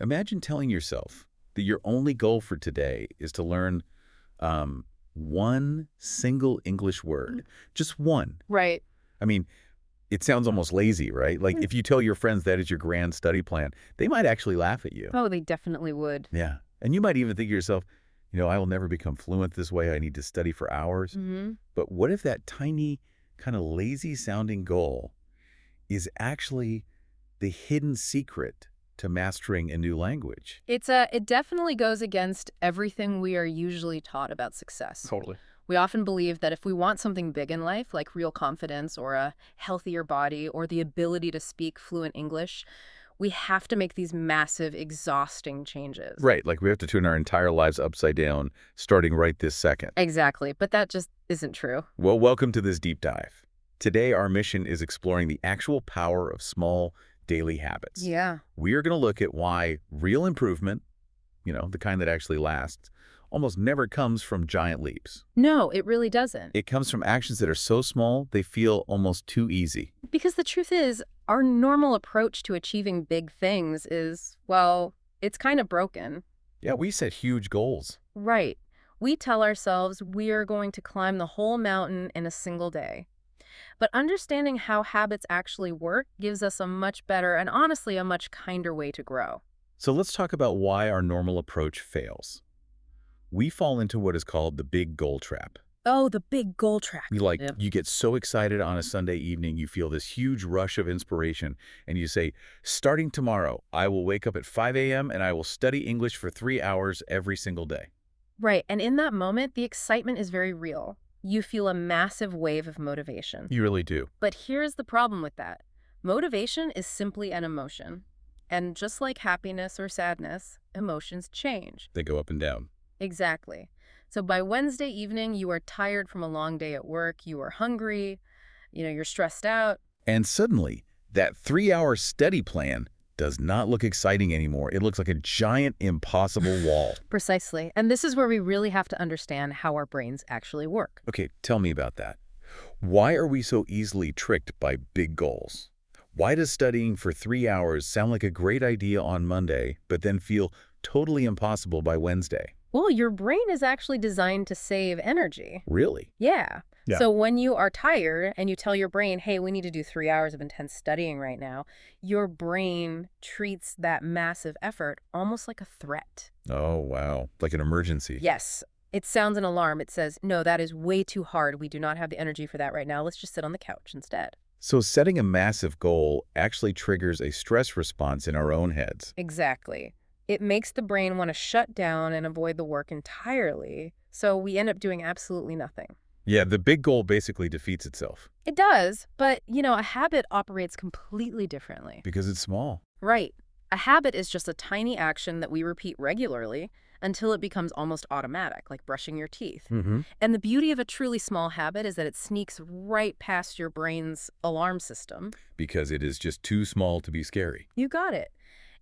Imagine telling yourself that your only goal for today is to learn one single English word. Just one. Right. I mean, it sounds almost lazy, right? Like Mm. if you tell your friends that is your grand study plan, they might actually laugh at you. Oh, they definitely would. Yeah. And you might even think to yourself, I will never become fluent this way. I need to study for hours. Hmm. But what if that tiny, kind of lazy sounding goal is actually the hidden secret to mastering a new language? It definitely goes against everything we are usually taught about success. Totally. We often believe that if we want something big in life, like real confidence or a healthier body or the ability to speak fluent English, we have to make these massive, exhausting changes. Right, like we have to turn our entire lives upside down, starting right this second. Exactly, but that just isn't true. Well, welcome to this deep dive. Today, our mission is exploring the actual power of small daily habits. Yeah. We are going to look at why real improvement, the kind that actually lasts, almost never comes from giant leaps. No, it really doesn't. It comes from actions that are so small, they feel almost too easy. Because the truth is, our normal approach to achieving big things is, well, it's kind of broken. Yeah, we set huge goals. Right. We tell ourselves we are going to climb the whole mountain in a single day. But understanding how habits actually work gives us a much better and honestly a much kinder way to grow. So let's talk about why our normal approach fails. We fall into what is called the big goal trap. Oh, the big goal track. You get so excited on a Sunday evening, you feel this huge rush of inspiration, and you say, starting tomorrow, I will wake up at 5 a.m. and I will study English for 3 hours every single day. Right, and in that moment, the excitement is very real. You feel a massive wave of motivation. You really do. But here's the problem with that. Motivation is simply an emotion. And just like happiness or sadness, emotions change. They go up and down. Exactly. So by Wednesday evening, you are tired from a long day at work, you are hungry, you're stressed out. And suddenly, that 3-hour study plan does not look exciting anymore. It looks like a giant, impossible wall. Precisely. And this is where we really have to understand how our brains actually work. Okay, tell me about that. Why are we so easily tricked by big goals? Why does studying for 3 hours sound like a great idea on Monday, but then feel totally impossible by Wednesday? Well, your brain is actually designed to save energy. Really? Yeah. Yeah. So when you are tired and you tell your brain, hey, we need to do 3 hours of intense studying right now, your brain treats that massive effort almost like a threat. Oh, wow. Like an emergency. Yes. It sounds an alarm. It says, no, that is way too hard. We do not have the energy for that right now. Let's just sit on the couch instead. So setting a massive goal actually triggers a stress response in our own heads. Exactly. It makes the brain want to shut down and avoid the work entirely. So we end up doing absolutely nothing. Yeah, the big goal basically defeats itself It does, but, a habit operates completely differently. because it's small. Right. A habit is just a tiny action that we repeat regularly until it becomes almost automatic, like brushing your teeth. Mm-hmm. And the beauty of a truly small habit is that it sneaks right past your brain's alarm system. Because it is just too small to be scary. You got it.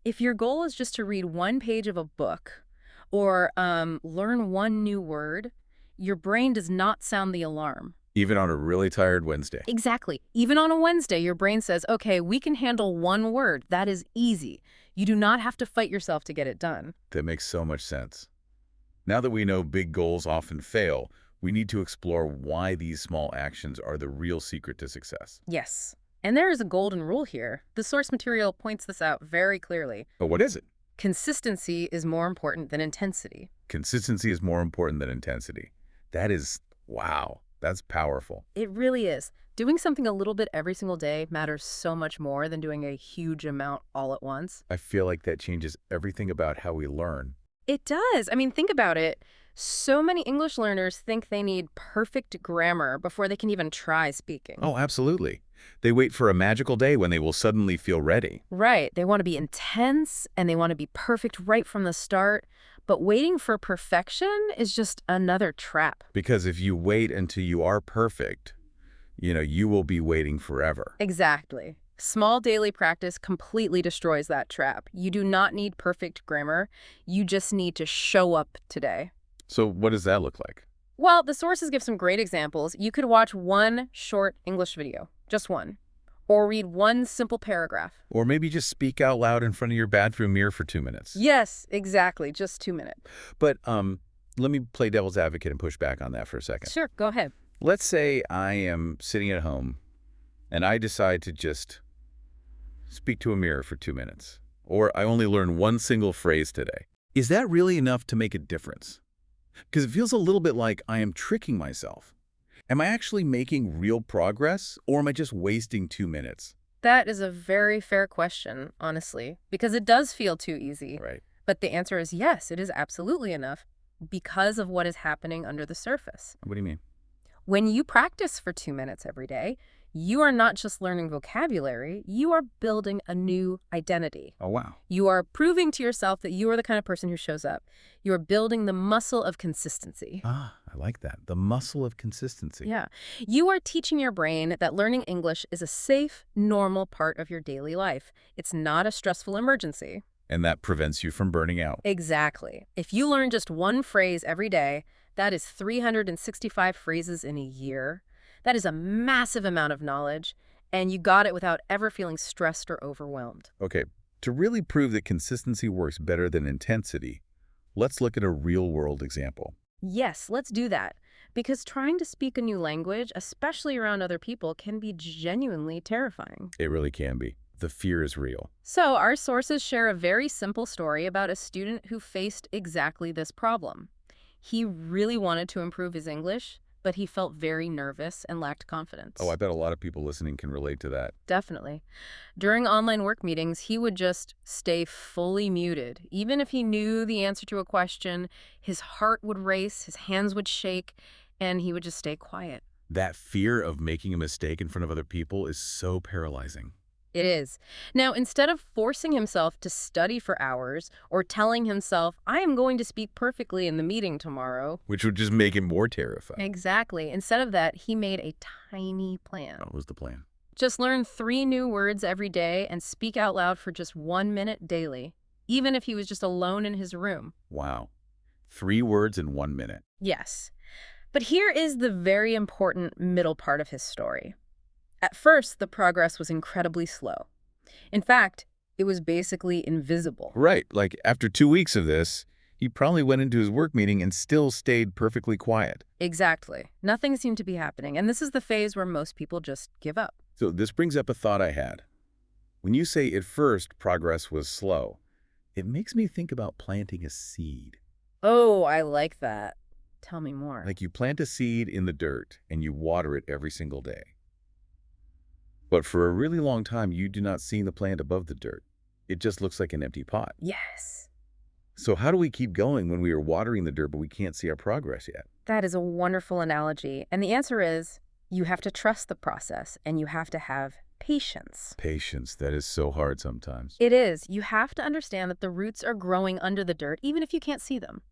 If your goal is just to read one page of a book or learn one new word, your brain does not sound the alarm. Even on a really tired Wednesday. Exactly. Even on a Wednesday, your brain says, okay, we can handle one word. That is easy. You do not have to fight yourself to get it done. That makes so much sense. Now that we know big goals often fail, we need to explore why these small actions are the real secret to success. Yes. And there is a golden rule here. The source material points this out very clearly. But what is it? Consistency is more important than intensity. Consistency is more important than intensity. That is, wow, that's powerful. It really is. Doing something a little bit every single day matters so much more than doing a huge amount all at once. I feel like that changes everything about how we learn. It does. I mean, think about it. So many English learners think they need perfect grammar before they can even try speaking. Oh, absolutely. They wait for a magical day when they will suddenly feel ready. Right. They want to be intense and they want to be perfect right from the start. But waiting for perfection is just another trap. Because if you wait until you are perfect, you will be waiting forever. Exactly. Small daily practice completely destroys that trap. You do not need perfect grammar. You just need to show up today. So what does that look like? Well, the sources give some great examples. You could watch one short English video, just one. Or read one simple paragraph. Or maybe just speak out loud in front of your bathroom mirror for 2 minutes. Yes, exactly. Just 2 minutes. But let me play devil's advocate and push back on that for a second. Sure, go ahead. Let's say I am sitting at home and I decide to just speak to a mirror for 2 minutes. Or I only learn one single phrase today. Is that really enough to make a difference? Because it feels a little bit like I am tricking myself. Am I actually making real progress, or am I just wasting 2 minutes? That is a very fair question, honestly, because it does feel too easy. Right. But the answer is yes, it is absolutely enough because of what is happening under the surface. What do you mean? When you practice for 2 minutes every day, you are not just learning vocabulary, you are building a new identity. Oh, wow. You are proving to yourself that you are the kind of person who shows up. You are building the muscle of consistency. Ah, I like that. The muscle of consistency. Yeah. You are teaching your brain that learning English is a safe, normal part of your daily life. It's not a stressful emergency. And that prevents you from burning out. Exactly. If you learn just one phrase every day, that is 365 phrases in a year. That is a massive amount of knowledge, and you got it without ever feeling stressed or overwhelmed. Okay, to really prove that consistency works better than intensity, let's look at a real-world example. Yes, let's do that. Because trying to speak a new language, especially around other people, can be genuinely terrifying. It really can be. The fear is real. So our sources share a very simple story about a student who faced exactly this problem. He really wanted to improve his English, but he felt very nervous and lacked confidence. Oh, I bet a lot of people listening can relate to that. Definitely. During online work meetings, he would just stay fully muted. Even if he knew the answer to a question, his heart would race, his hands would shake, and he would just stay quiet. That fear of making a mistake in front of other people is so paralyzing. It is. Now, instead of forcing himself to study for hours or telling himself, I am going to speak perfectly in the meeting tomorrow. Which would just make him more terrified. Exactly. Instead of that, he made a tiny plan. What was the plan? Just learn 3 new words every day and speak out loud for just 1 minute daily, even if he was just alone in his room. Wow. 3 words in 1 minute. Yes. But here is the very important middle part of his story. At first, the progress was incredibly slow. In fact, it was basically invisible. Right. Like after 2 weeks of this, he probably went into his work meeting and still stayed perfectly quiet. Exactly. Nothing seemed to be happening. And this is the phase where most people just give up. So this brings up a thought I had. When you say at first progress was slow, it makes me think about planting a seed. Oh, I like that. Tell me more. Like you plant a seed in the dirt and you water it every single day. But for a really long time, you do not see the plant above the dirt. It just looks like an empty pot. Yes. So how do we keep going when we are watering the dirt but we can't see our progress yet? That is a wonderful analogy. And the answer is you have to trust the process and you have to have patience. Patience, that is so hard sometimes. It is. You have to understand that the roots are growing under the dirt, even if you can't see them.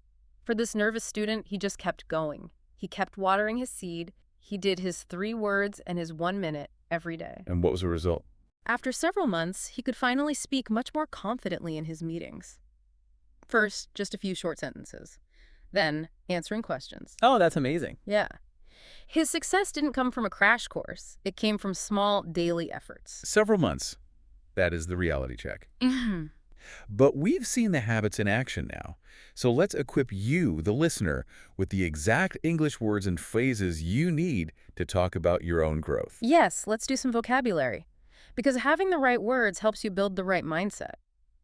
For this nervous student, he just kept going. He kept watering his seed. He did his 3 words and his 1 minute every day. And what was the result? After several months, he could finally speak much more confidently in his meetings. First, just a few short sentences. Then, answering questions. Oh, that's amazing. Yeah. His success didn't come from a crash course. It came from small daily efforts. Several months. That is the reality check. But we've seen the habits in action now. So let's equip you, the listener, with the exact English words and phrases you need to talk about your own growth. Yes, let's do some vocabulary. Because having the right words helps you build the right mindset.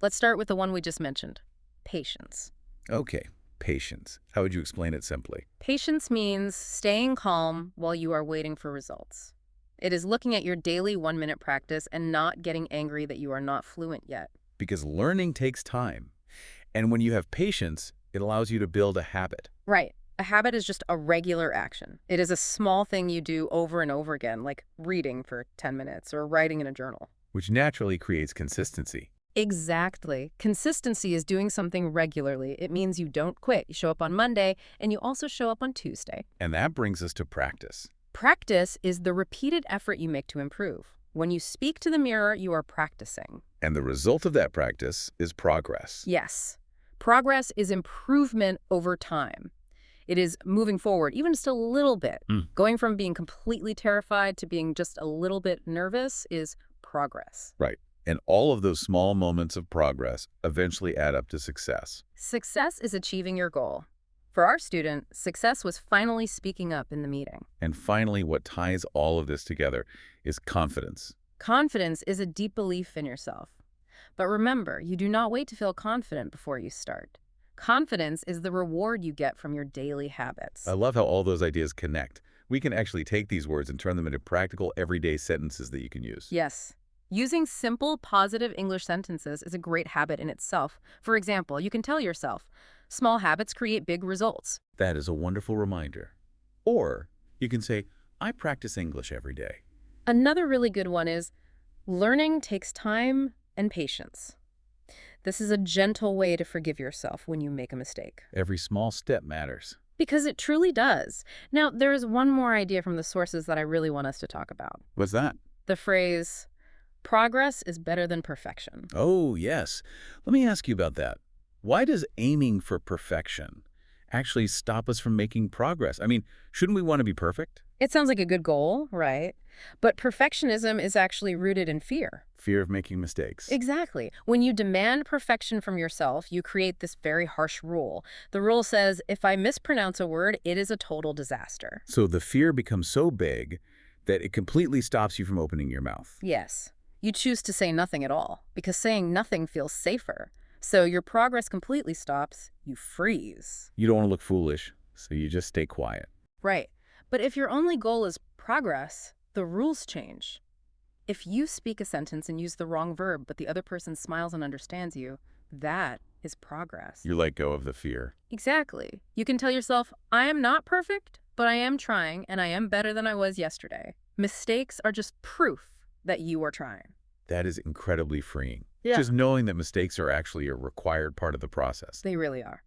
Let's start with the one we just mentioned. Patience. Okay, patience. How would you explain it simply? Patience means staying calm while you are waiting for results. It is looking at your daily 1-minute practice and not getting angry that you are not fluent yet. Because learning takes time. And when you have patience, it allows you to build a habit. Right. A habit is just a regular action. It is a small thing you do over and over again, like reading for 10 minutes or writing in a journal. Which naturally creates consistency. Exactly. Consistency is doing something regularly. It means you don't quit. You show up on Monday, and you also show up on Tuesday. And that brings us to practice. Practice is the repeated effort you make to improve. When you speak to the mirror, you are practicing. And the result of that practice is progress. Yes. Progress is improvement over time. It is moving forward, even just a little bit. Mm. Going from being completely terrified to being just a little bit nervous is progress. Right. And all of those small moments of progress eventually add up to success. Success is achieving your goal. For our student, success was finally speaking up in the meeting. And finally, what ties all of this together is confidence. Confidence is a deep belief in yourself. But remember, you do not wait to feel confident before you start. Confidence is the reward you get from your daily habits. I love how all those ideas connect. We can actually take these words and turn them into practical, everyday sentences that you can use. Yes. Using simple, positive English sentences is a great habit in itself. For example, you can tell yourself, small habits create big results. That is a wonderful reminder. Or you can say, I practice English every day. Another really good one is, learning takes time and patience. This is a gentle way to forgive yourself when you make a mistake. Every small step matters. Because it truly does. Now, there is one more idea from the sources that I really want us to talk about. What's that? The phrase, progress is better than perfection. Oh, yes. Let me ask you about that. Why does aiming for perfection actually stop us from making progress? I mean, shouldn't we want to be perfect? It sounds like a good goal, right? But perfectionism is actually rooted in fear. Fear of making mistakes. Exactly. When you demand perfection from yourself, you create this very harsh rule. The rule says, if I mispronounce a word, it is a total disaster. So the fear becomes so big that it completely stops you from opening your mouth. Yes. You choose to say nothing at all, because saying nothing feels safer. So your progress completely stops, you freeze. You don't want to look foolish, so you just stay quiet. Right. But if your only goal is progress, the rules change. If you speak a sentence and use the wrong verb, but the other person smiles and understands you, that is progress. You let go of the fear. Exactly. You can tell yourself, I am not perfect, but I am trying, and I am better than I was yesterday. Mistakes are just proof that you are trying. That is incredibly freeing. Yeah. Just knowing that mistakes are actually a required part of the process. They really are.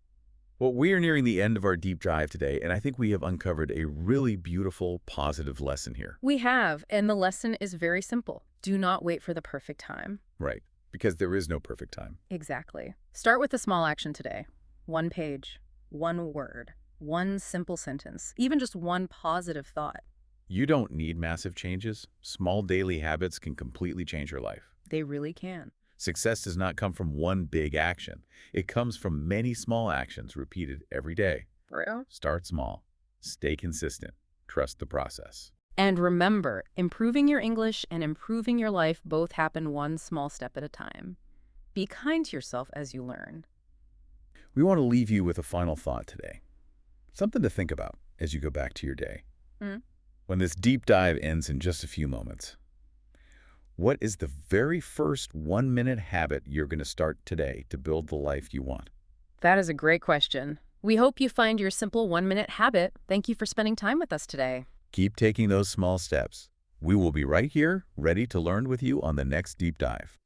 Well, we are nearing the end of our deep dive today, and I think we have uncovered a really beautiful, positive lesson here. We have, and the lesson is very simple. Do not wait for the perfect time. Right. Because there is no perfect time. Exactly. Start with a small action today. One page, one word, one simple sentence, even just one positive thought. You don't need massive changes. Small daily habits can completely change your life. They really can. Success does not come from one big action. It comes from many small actions repeated every day. For real? Start small. Stay consistent. Trust the process. And remember, improving your English and improving your life both happen one small step at a time. Be kind to yourself as you learn. We want to leave you with a final thought today. Something to think about as you go back to your day. When this deep dive ends in just a few moments, what is the very first 1-minute habit you're going to start today to build the life you want? That is a great question. We hope you find your simple 1-minute habit. Thank you for spending time with us today. Keep taking those small steps. We will be right here, ready to learn with you on the next deep dive.